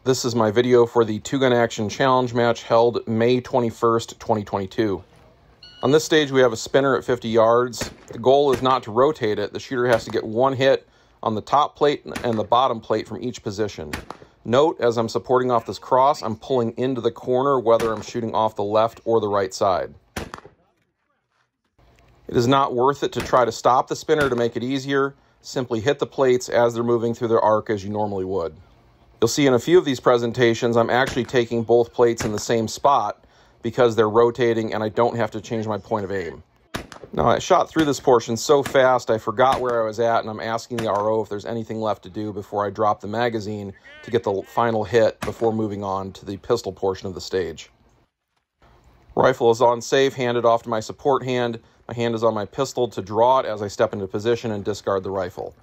This is my video for the two-gun action challenge match held May 21st, 2022. On this stage, we have a spinner at 50 yards. The goal is not to rotate it. The shooter has to get one hit on the top plate and the bottom plate from each position. Note, as I'm supporting off this cross, I'm pulling into the corner whether I'm shooting off the left or the right side. It is not worth it to try to stop the spinner to make it easier. Simply hit the plates as they're moving through their arc as you normally would. You'll see in a few of these presentations, I'm actually taking both plates in the same spot because they're rotating and I don't have to change my point of aim. Now, I shot through this portion so fast I forgot where I was at, and I'm asking the RO if there's anything left to do before I drop the magazine to get the final hit before moving on to the pistol portion of the stage. Rifle is on safe, handed off to my support hand. My hand is on my pistol to draw it as I step into position and discard the rifle.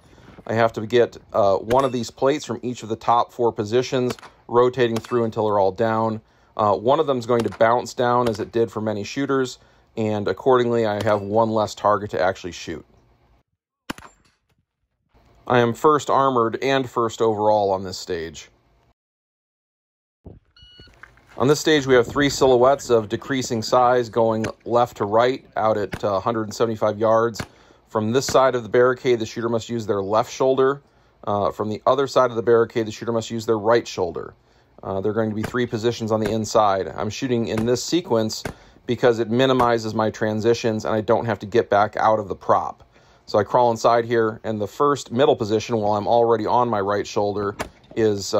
I have to get one of these plates from each of the top four positions, rotating through until they're all down. One of them is going to bounce down as it did for many shooters, and accordingly I have one less target to actually shoot. I am first armored and first overall on this stage. On this stage we have three silhouettes of decreasing size going left to right out at 175 yards. From this side of the barricade, the shooter must use their left shoulder. From the other side of the barricade, the shooter must use their right shoulder. There are going to be three positions on the inside. I'm shooting in this sequence because it minimizes my transitions and I don't have to get back out of the prop. So I crawl inside here, and the first middle position, while I'm already on my right shoulder, is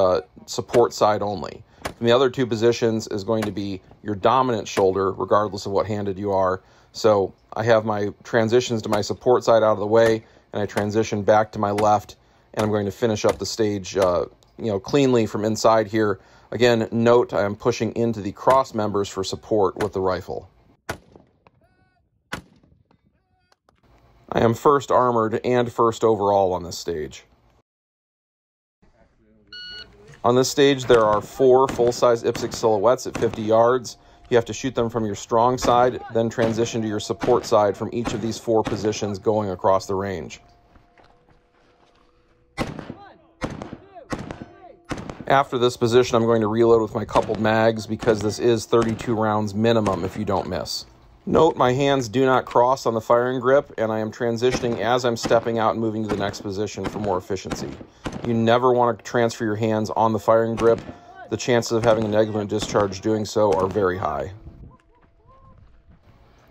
support side only. From the other two positions is going to be your dominant shoulder, regardless of what handed you are. So I have my transitions to my support side out of the way, and I transition back to my left, and I'm going to finish up the stage cleanly from inside here. Again, note I am pushing into the cross members for support with the rifle. I am first armored and first overall on this stage. On this stage, there are four full-size IPSC silhouettes at 50 yards. You have to shoot them from your strong side, then transition to your support side from each of these four positions going across the range. After this position, I'm going to reload with my coupled mags because this is 32 rounds minimum if you don't miss. Note, my hands do not cross on the firing grip, and I am transitioning as I'm stepping out and moving to the next position for more efficiency. You never want to transfer your hands on the firing grip. The chances of having a negligent discharge doing so are very high.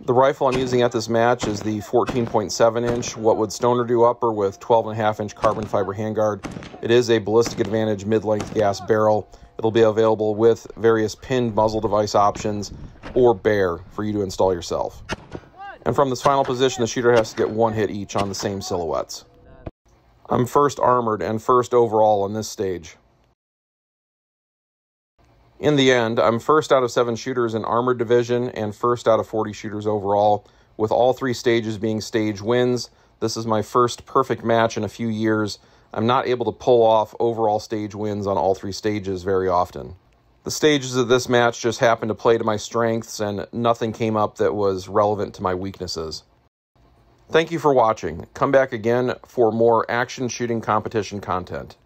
The rifle I'm using at this match is the 14.7-inch What Would Stoner Do upper with 12.5-inch carbon fiber handguard. It is a ballistic advantage mid-length gas barrel. It'll be available with various pinned muzzle device options or bare for you to install yourself. And from this final position, the shooter has to get one hit each on the same silhouettes. I'm first armored and first overall on this stage. In the end, I'm first out of 7 shooters in Armored Division and first out of 40 shooters overall, with all 3 stages being stage wins. This is my first perfect match in a few years. I'm not able to pull off overall stage wins on all 3 stages very often. The stages of this match just happened to play to my strengths, and nothing came up that was relevant to my weaknesses. Thank you for watching. Come back again for more action shooting competition content.